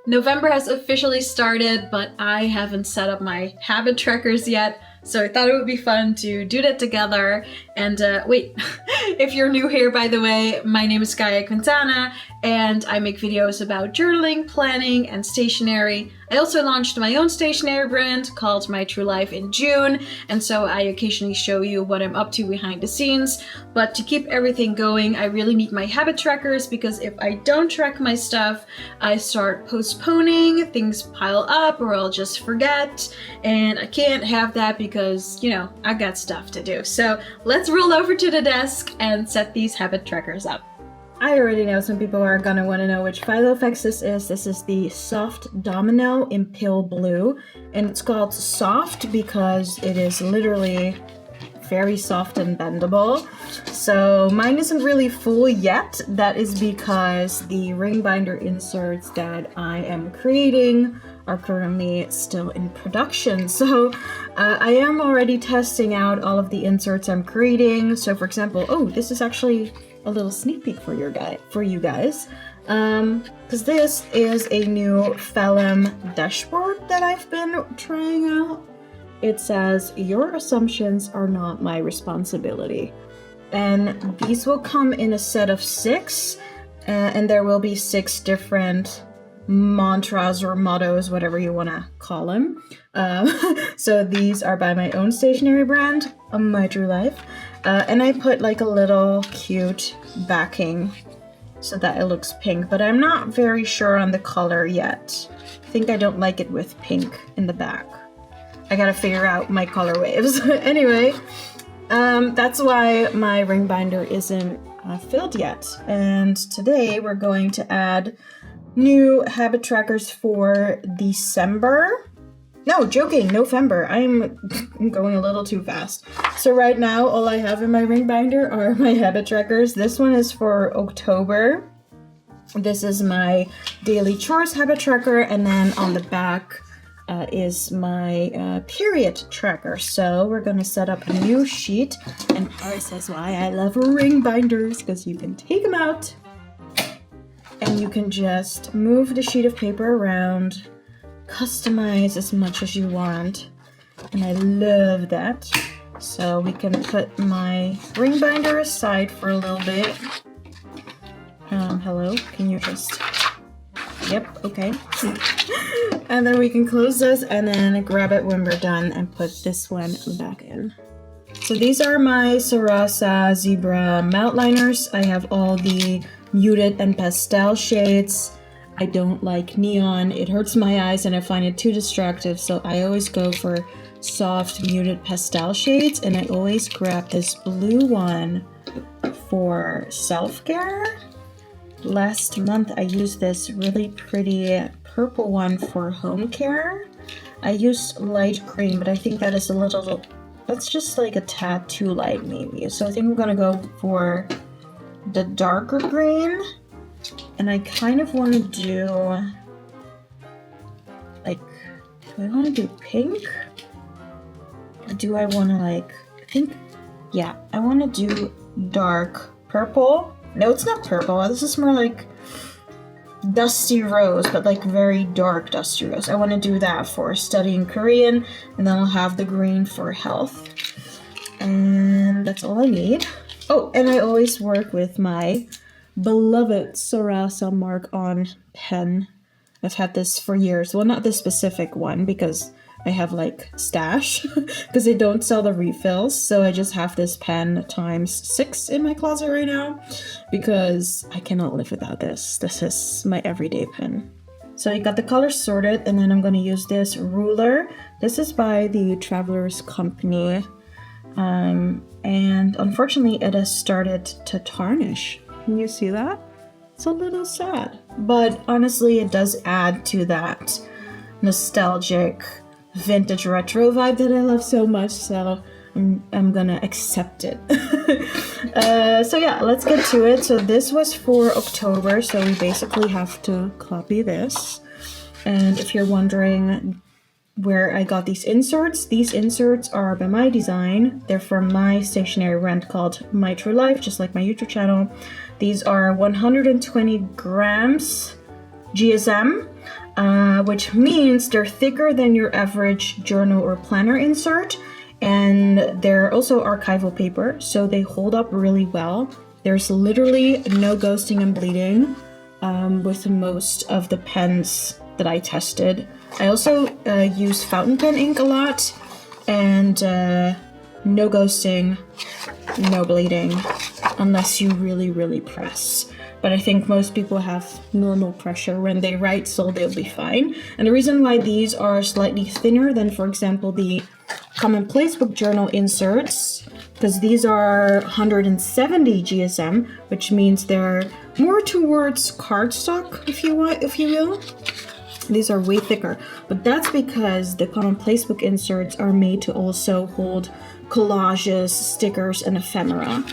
November has officially started, but I haven't set up my habit trackers yet, so I thought it would be fun to do that together. And wait, if you're new here, by the way, my name is Gaia Quintana, and I make videos about journaling, planning, and stationery. I also launched my own stationery brand called My True Life in June, and so I occasionally show you what I'm up to behind the scenes. But to keep everything going, I really need my habit trackers, because if I don't track my stuff, I start postponing, things pile up, or I'll just forget, and I can't have that because, you know, I got stuff to do. So let's roll over to the desk and set these habit trackers up. I already know some people are gonna want to know which Filofax this is. This is the Soft Domino in Pale Blue, and it's called soft because it is literally very soft and bendable. So mine isn't really full yet. That is because the ring binder inserts that I am creating are currently still in production. So I am already testing out all of the inserts I'm creating. So for example, oh, this is actually a little sneak peek for you guys, because this is a new vellum dashboard that I've been trying out. It says, "Your assumptions are not my responsibility," and these will come in a set of 6, and there will be 6 different mantras or mottos, whatever you want to call them. So these are by my own stationery brand, My True Life. And I put like a little cute backing so that it looks pink, but I'm not very sure on the color yet. I think I don't like it with pink in the back. I gotta figure out my color waves. Anyway, that's why my ring binder isn't filled yet. And today we're going to add new habit trackers for December. No, joking, November. I'm going a little too fast. So right now, all I have in my ring binder are my habit trackers. This one is for October. This is my daily chores habit tracker. And then on the back is my period tracker. So we're going to set up a new sheet. And this is why I love ring binders, because you can take them out and you can just move the sheet of paper around, customize as much as you want, and I love that. So we can put my ring binder aside for a little bit. Hello, can you just, yep, okay. And then we can close this and then grab it when we're done and put this one back in. So these are my Sarasa Zebra Melt Liners. I have all the muted and pastel shades. I don't like neon. It hurts my eyes and I find it too distractive, so I always go for soft muted pastel shades, and I always grab this blue one for self-care. Last month I used this really pretty purple one for home care. I used light green, but I think that is a little, that's just like a tad too light maybe. So I think I'm gonna go for the darker green. And I kind of want to do, like, do I want to do pink? Or do I want to, like, I think, yeah, I want to do dark purple. No, it's not purple. This is more like dusty rose, but like very dark dusty rose. I want to do that for studying Korean, and then I'll have the green for health. And that's all I need. Oh, and I always work with my beloved Sarasa Mark On pen. I've had this for years. Well, not this specific one because I have like stash because they don't sell the refills. So I just have this pen times 6 in my closet right now because I cannot live without this. This is my everyday pen. So I got the colors sorted, and then I'm going to use this ruler. This is by the Traveler's Company. And unfortunately it has started to tarnish. Can you see that? It's a little sad. But honestly, it does add to that nostalgic vintage retro vibe that I love so much, so I'm gonna accept it. So yeah, let's get to it. So this was for October, so we basically have to copy this. And if you're wondering where I got these inserts are by my design. They're from my stationery brand called My True Life, just like my YouTube channel. These are 120 grams GSM. which means they're thicker than your average journal or planner insert, and they're also archival paper, so they hold up really well. There's literally no ghosting and bleeding with most of the pens that I tested. I also use fountain pen ink a lot, and no ghosting, no bleeding, unless you really press. But I think most people have normal pressure when they write, so they'll be fine. And the reason why these are slightly thinner than, for example, the commonplace book journal inserts, because these are 170 GSM, which means they're more towards cardstock, if you will. These are way thicker, but that's because the commonplace book inserts are made to also hold collages, stickers, and ephemera,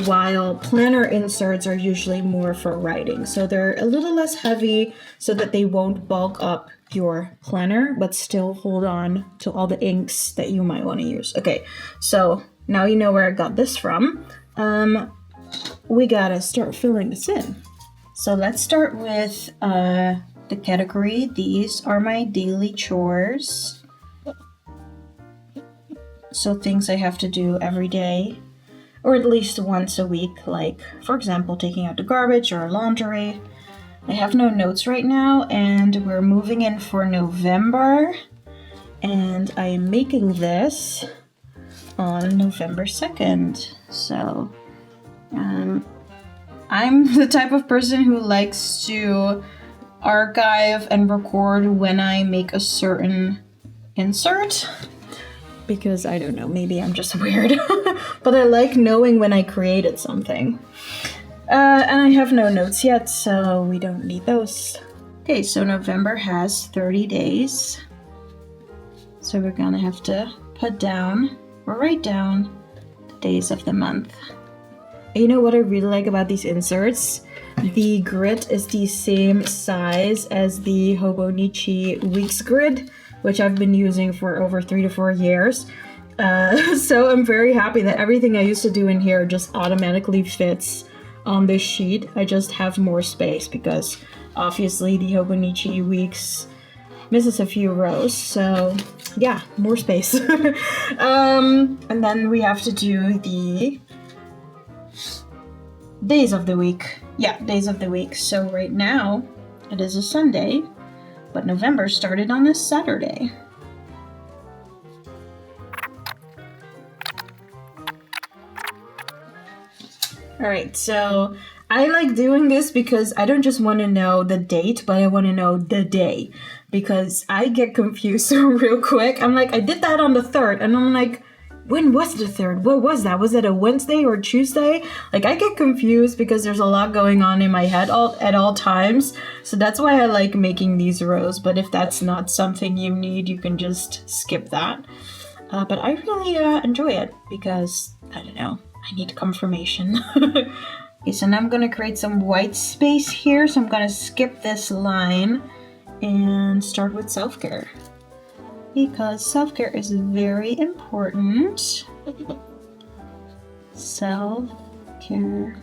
while planner inserts are usually more for writing. So they're a little less heavy so that they won't bulk up your planner, but still hold on to all the inks that you might want to use. Okay, so now you know where I got this from. We gotta start filling this in. So let's start with the category. These are my daily chores. So things I have to do every day, or at least once a week, like, for example, taking out the garbage or laundry. I have no notes right now, and we're moving in for November, and I am making this on November 2nd. So, I'm the type of person who likes to archive and record when I make a certain insert. Because, I don't know, maybe I'm just weird. But I like knowing when I created something. And I have no notes yet, so we don't need those. Okay, so November has 30 days. So we're gonna have to put down, or write down, the days of the month. You know what I really like about these inserts? The grid is the same size as the Hobonichi Weeks grid, which I've been using for over 3 to 4 years. So I'm very happy that everything I used to do in here just automatically fits on this sheet. I just have more space because obviously the Hobonichi Weeks misses a few rows. So yeah, more space. And then we have to do the days of the week. Yeah, days of the week. So right now it is a Sunday, but November started on a Saturday. Alright, so I like doing this because I don't just want to know the date, but I want to know the day. Because I get confused real quick. I'm like, I did that on the 3rd, and I'm like, when was the 3rd? What was that? Was it a Wednesday or Tuesday? Like, I get confused because there's a lot going on in my head at all times. So that's why I like making these rows. But if that's not something you need, you can just skip that. But I really enjoy it because, I don't know, I need confirmation. Okay, so now I'm going to create some white space here. So I'm going to skip this line and start with self-care. Because self-care is very important. Self-care.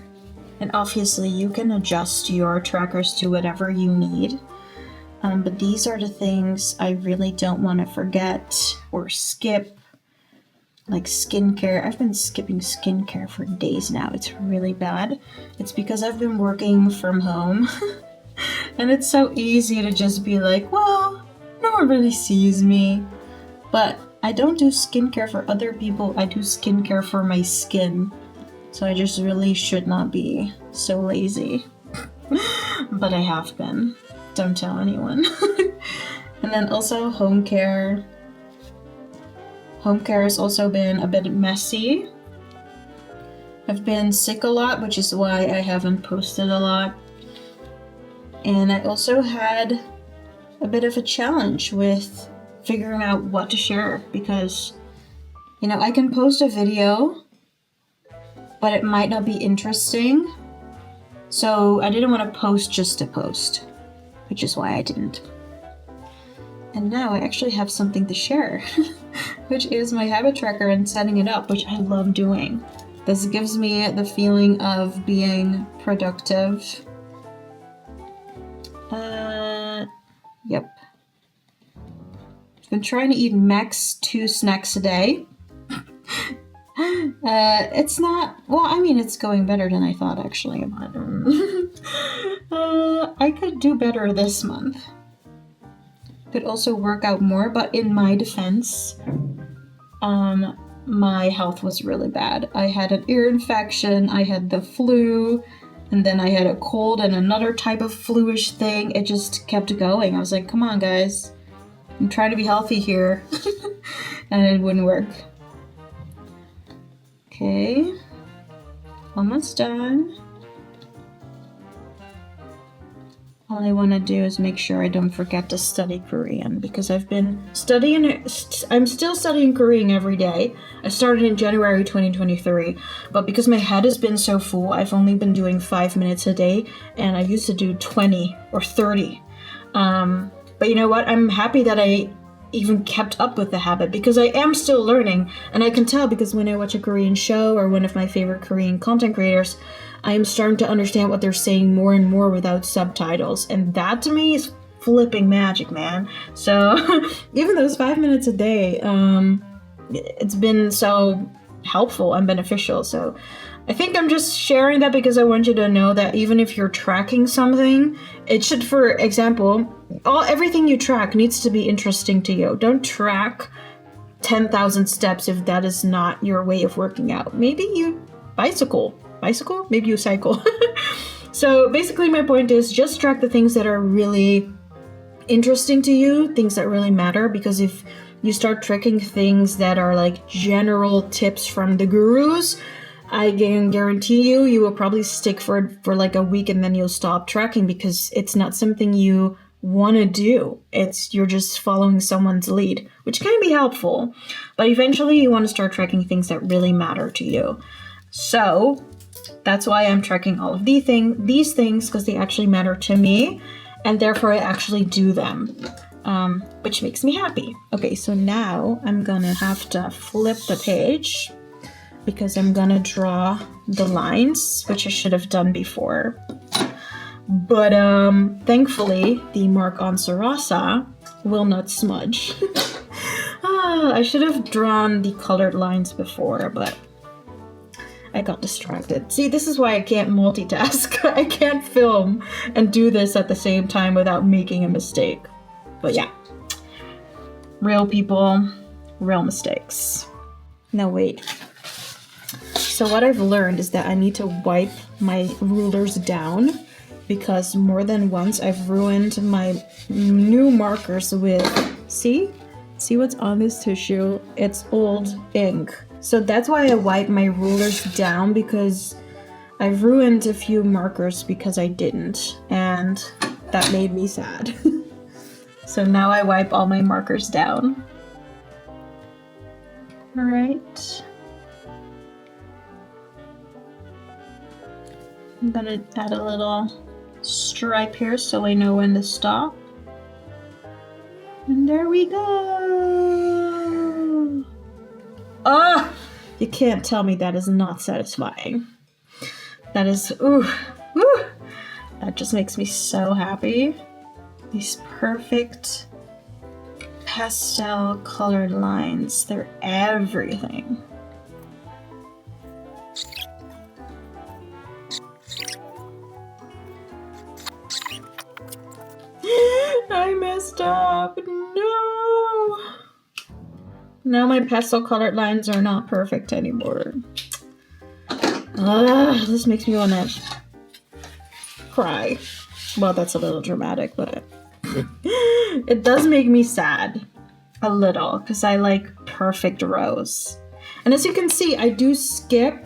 And obviously you can adjust your trackers to whatever you need. But these are the things I really don't want to forget or skip. Like skincare. I've been skipping skincare for days now. It's really bad. It's because I've been working from home. And it's so easy to just be like, well, no one really sees me. But I don't do skincare for other people. I do skincare for my skin. So I just really should not be so lazy. But I have been. Don't tell anyone. And then also home care. Home care has also been a bit messy. I've been sick a lot, which is why I haven't posted a lot. And I also had a bit of a challenge with figuring out what to share because, you know, I can post a video, but it might not be interesting. So I didn't want to post just to post, which is why I didn't. And now I actually have something to share, which is my habit tracker and setting it up, which I love doing. This gives me the feeling of being productive. Yep. I've been trying to eat max 2 snacks a day. It's not, well, I mean, it's going better than I thought, actually. But, I could do better this month. Could also work out more, but in my defense, my health was really bad. I had an ear infection, I had the flu, and then I had a cold and another type of flu-ish thing. It just kept going. I was like, come on, guys. I'm trying to be healthy here. And it wouldn't work. Okay. Almost done. All I want to do is make sure I don't forget to study Korean, because I've been studying it. I'm still studying Korean every day. I started in January 2023, but because my head has been so full, I've only been doing 5 minutes a day, and I used to do 20 or 30. But you know what? I'm happy that I even kept up with the habit, because I am still learning, and I can tell because when I watch a Korean show or one of my favorite Korean content creators, I am starting to understand what they're saying more and more without subtitles, and that to me is flipping magic, man. So even those 5 minutes a day, it's been so helpful and beneficial. So I think I'm just sharing that because I want you to know that even if you're tracking something, it should, for example, everything you track needs to be interesting to you. Don't track 10,000 steps if that is not your way of working out. Maybe you bicycle? Maybe you cycle. So basically my point is just track the things that are really interesting to you, things that really matter, because if you start tracking things that are like general tips from the gurus, I can guarantee you will probably stick for like a week and then you'll stop tracking because it's not something you want to do. You're just following someone's lead, which can be helpful, but eventually you want to start tracking things that really matter to you. So that's why I'm tracking all of these things, because they actually matter to me, and therefore I actually do them, which makes me happy. Okay, so now I'm gonna have to flip the page because I'm gonna draw the lines, which I should have done before. But thankfully, the mark on Sarasa will not smudge. I should have drawn the colored lines before, but I got distracted. See, this is why I can't multitask. I can't film and do this at the same time without making a mistake. But yeah, real people, real mistakes. No, wait. So what I've learned is that I need to wipe my rulers down, because more than once I've ruined my new markers with, see what's on this tissue? It's old ink. So that's why I wipe my rulers down, because I've ruined a few markers because I didn't, and that made me sad. So now I wipe all my markers down. All right. I'm gonna add a little stripe here so I know when to stop. And there we go. Ah! You can't tell me that is not satisfying. That is, ooh. That just makes me so happy. These perfect pastel colored lines, they're everything. I messed up. No. Now my pastel colored lines are not perfect anymore. This makes me want to cry. Well, that's a little dramatic, but it does make me sad a little, because I like perfect rows. And as you can see, I do skip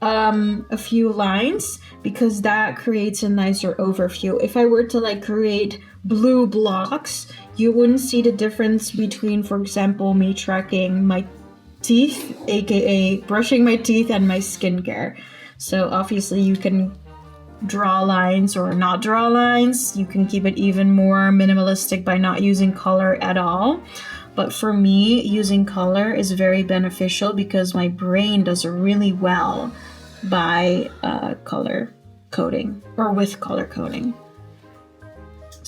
a few lines because that creates a nicer overview. If I were to like create blue blocks, you wouldn't see the difference between, for example, me tracking my teeth, aka brushing my teeth, and my skincare. So obviously you can draw lines or not draw lines. You can keep it even more minimalistic by not using color at all. But for me, using color is very beneficial because my brain does really well by color coding or with color coding.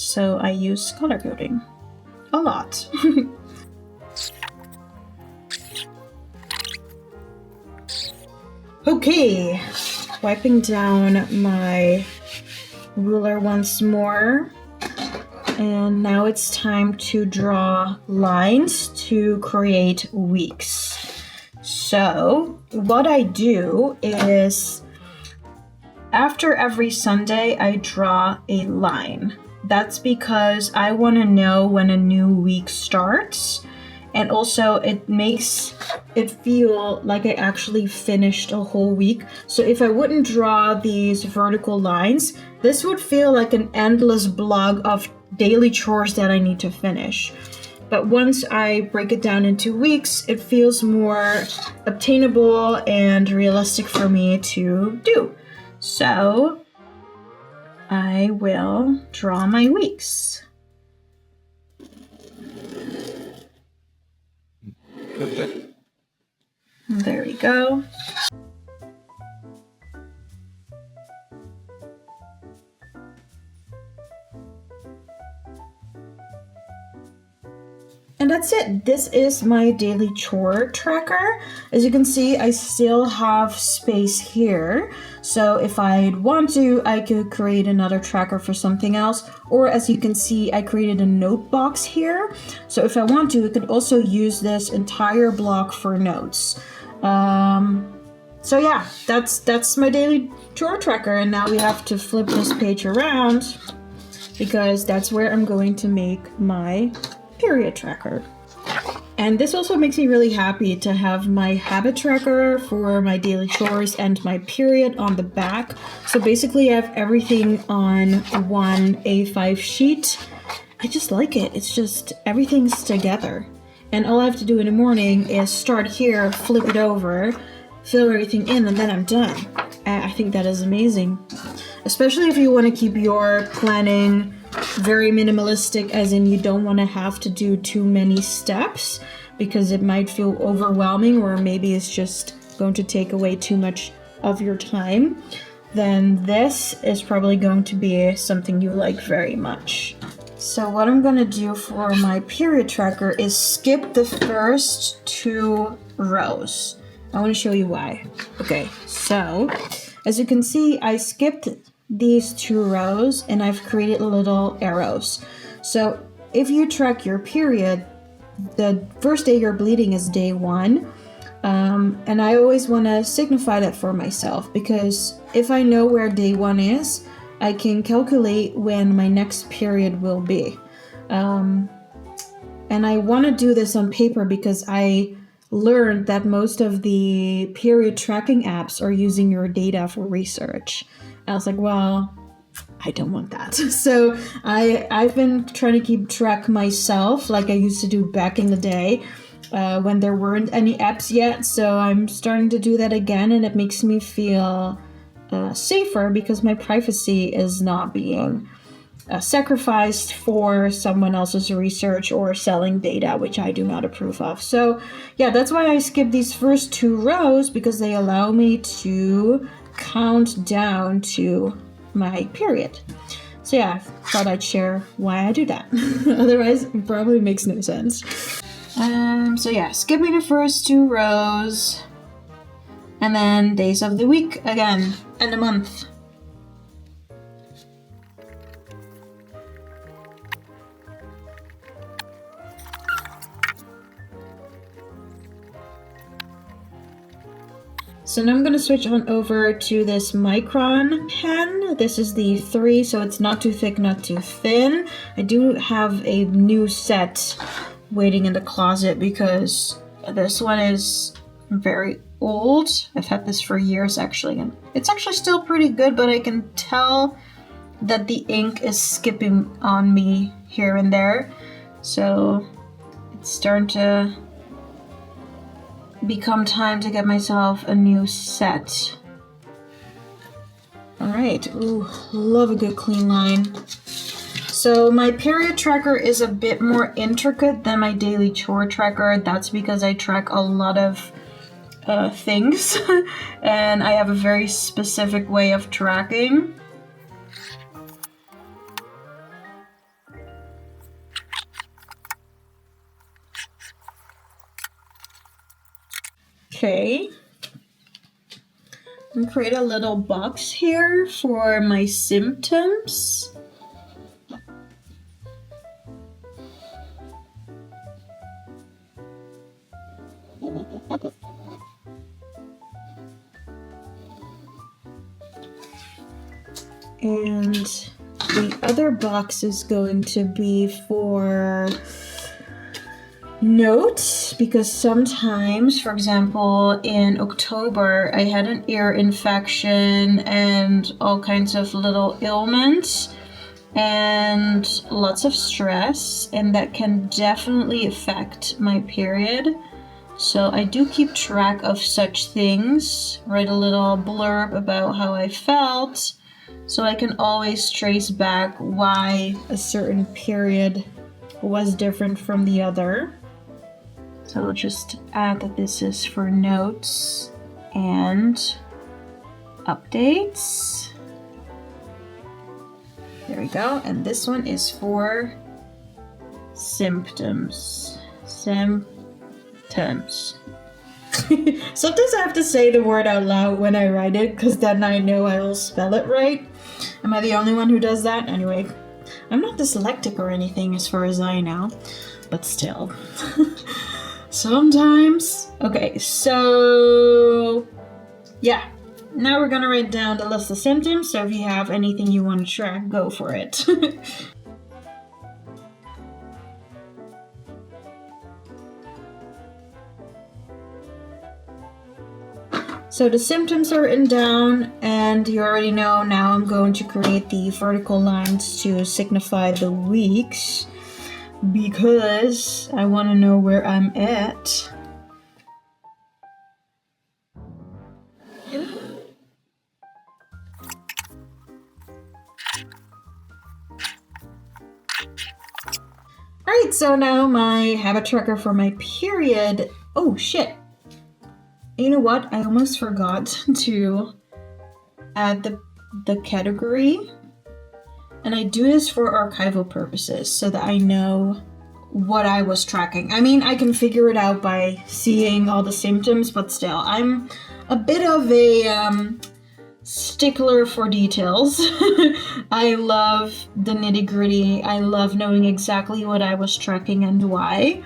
So I use color coding a lot. Okay, wiping down my ruler once more. And now it's time to draw lines to create weeks. So what I do is after every Sunday, I draw a line. That's because I want to know when a new week starts. And also it makes it feel like I actually finished a whole week. So if I wouldn't draw these vertical lines, this would feel like an endless block of daily chores that I need to finish. But once I break it down into weeks, it feels more obtainable and realistic for me to do. So I will draw my weeks. There we go. And that's it. This is my daily chore tracker. As you can see, I still have space here. So if I'd want to, I could create another tracker for something else. Or as you can see, I created a note box here. So if I want to, I could also use this entire block for notes. So yeah, that's my daily chore tracker. And now we have to flip this page around because that's where I'm going to make my period tracker. And this also makes me really happy to have my habit tracker for my daily chores and my period on the back. So basically I have everything on one A5 sheet. I just like it. It's just everything's together. And all I have to do in the morning is start here, flip it over, fill everything in, and then I'm done. I think that is amazing. Especially if you want to keep your planning very minimalistic, as in you don't want to have to do too many steps because it might feel overwhelming, or maybe it's just going to take away too much of your time, then this is probably going to be something you like very much. So what I'm going to do for my period tracker is skip the first 2 rows. I want to show you why. Okay, so as you can see, I skipped these 2 rows and I've created little arrows. So if you track your period, the first day you're bleeding is day 1. And I always want to signify that for myself, because if I know where day 1 is, I can calculate when my next period will be. And I want to do this on paper because I learned that most of the period tracking apps are using your data for research. I was like, well, I don't want that. So I've been trying to keep track myself like I used to do back in the day when there weren't any apps yet. So I'm starting to do that again, and it makes me feel safer because my privacy is not being sacrificed for someone else's research or selling data, which I do not approve of. So yeah, that's why I skip these first 2 rows, because they allow me to count down to my period. So yeah, I thought I'd share why I do that. Otherwise, it probably makes no sense. So yeah, skipping the first 2 rows, and then days of the week again, and a month. So now I'm going to switch on over to this micron pen. This is the 3, so it's not too thick, not too thin. I do have a new set waiting in the closet because this one is very old. I've had this for years actually, and it's actually still pretty good, but I can tell that the ink is skipping on me here and there. So it's starting to become time to get myself a new set. Alright, ooh, love a good clean line. So my period tracker is a bit more intricate than my daily chore tracker. That's because I track a lot of things and I have a very specific way of tracking. Okay. And create a little box here for my symptoms. And the other box is going to be for notes, because sometimes, for example, in October, I had an ear infection and all kinds of little ailments and lots of stress, and that can definitely affect my period. So I do keep track of such things, write a little blurb about how I felt, so I can always trace back why a certain period was different from the other. So we'll just add that this is for notes and updates. There we go. And this one is for symptoms. Symptoms. Sometimes I have to say the word out loud when I write it, because then I know I will spell it right. Am I the only one who does that? Anyway, I'm not dyslexic or anything as far as I know, but still. Sometimes. Okay, so yeah. Now we're gonna write down the list of symptoms, so if you have anything you want to track, go for it. So the symptoms are written down, and you already know now I'm going to create the vertical lines to signify the weeks, because I want to know where I'm at. Alright, so now my habit tracker for my period. Oh shit! You know what? I almost forgot to add the category. And I do this for archival purposes, so that I know what I was tracking. I mean, I can figure it out by seeing all the symptoms, but still, I'm a bit of a stickler for details. I love the nitty-gritty. I love knowing exactly what I was tracking and why.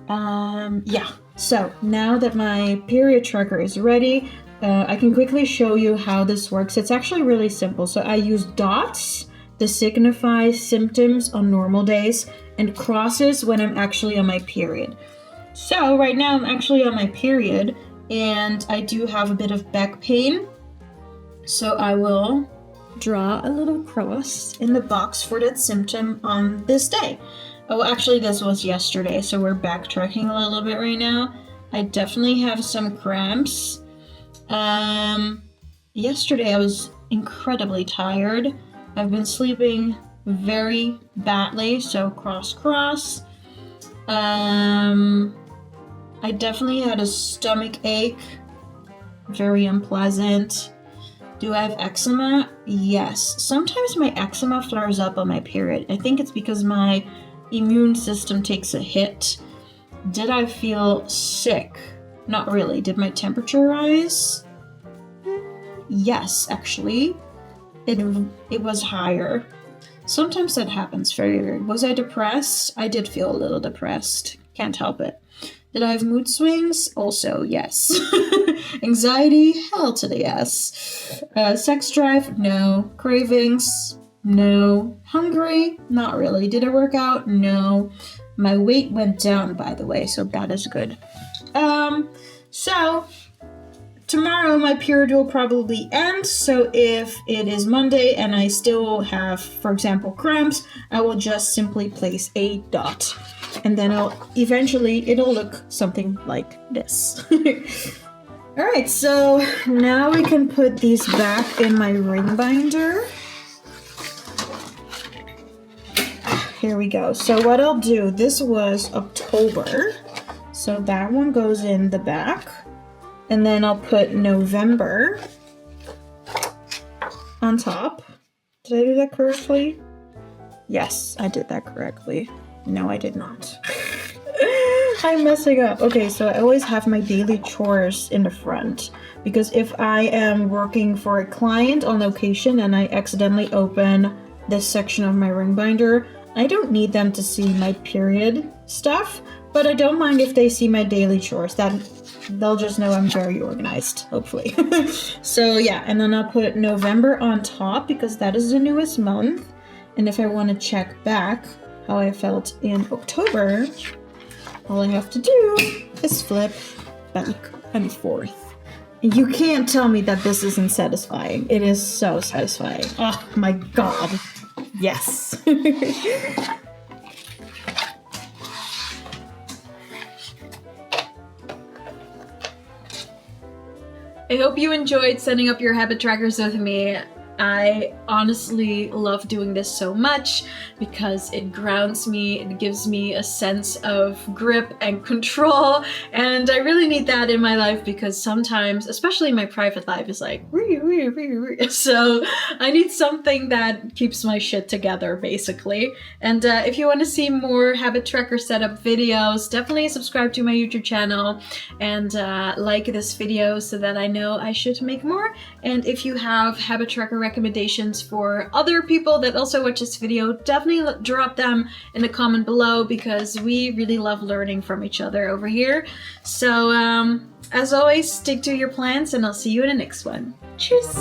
Yeah, so now that my period tracker is ready, I can quickly show you how this works. It's actually really simple. So I use dots to signify symptoms on normal days and crosses when I'm actually on my period. So right now I'm actually on my period and I do have a bit of back pain. So I will draw a little cross in the box for that symptom on this day. Oh, actually this was yesterday, so we're backtracking a little bit right now. I definitely have some cramps. Yesterday I was incredibly tired. I've been sleeping very badly, so cross. I definitely had a stomach ache, very unpleasant. Do I have eczema? Yes. Sometimes my eczema flares up on my period. I think it's because my immune system takes a hit. Did I feel sick? Not really. Did my temperature rise? Yes, actually. It was higher. Sometimes that happens. Very weird. Was I depressed? I did feel a little depressed. Can't help it. Did I have mood swings? Also, yes. Anxiety? Hell to the yes. Sex drive? No. Cravings? No. Hungry? Not really. Did I work out? No. My weight went down, by the way, so that is good. So tomorrow my period will probably end, so if it is Monday and I still have, for example, cramps, I will just simply place a dot. And then it'll look something like this. Alright, so now we can put these back in my ring binder. Here we go. So what I'll do, this was October, so that one goes in the back. And then I'll put November on top. Did I do that correctly? Yes, I did that correctly. No, I did not. I'm messing up. Okay, so I always have my daily chores in the front because if I am working for a client on location and I accidentally open this section of my ring binder, I don't need them to see my period stuff, but I don't mind if they see my daily chores. That they'll just know I'm very organized, hopefully. So yeah, and then I'll put November on top because that is the newest month. And if I want to check back how I felt in October, all I have to do is flip back and forth. And you can't tell me that this isn't satisfying. It is so satisfying. Oh my god. Yes. I hope you enjoyed setting up your habit trackers with me. I honestly love doing this so much because it grounds me, it gives me a sense of grip and control, and I really need that in my life because sometimes, especially my private life, is like so I need something that keeps my shit together, basically. And if you want to see more habit tracker setup videos, definitely subscribe to my YouTube channel and like this video so that I know I should make more. And if you have habit tracker recommendations for other people that also watch this video, definitely drop them in the comment below because we really love learning from each other over here. So as always, stick to your plans and I'll see you in the next one. Cheers!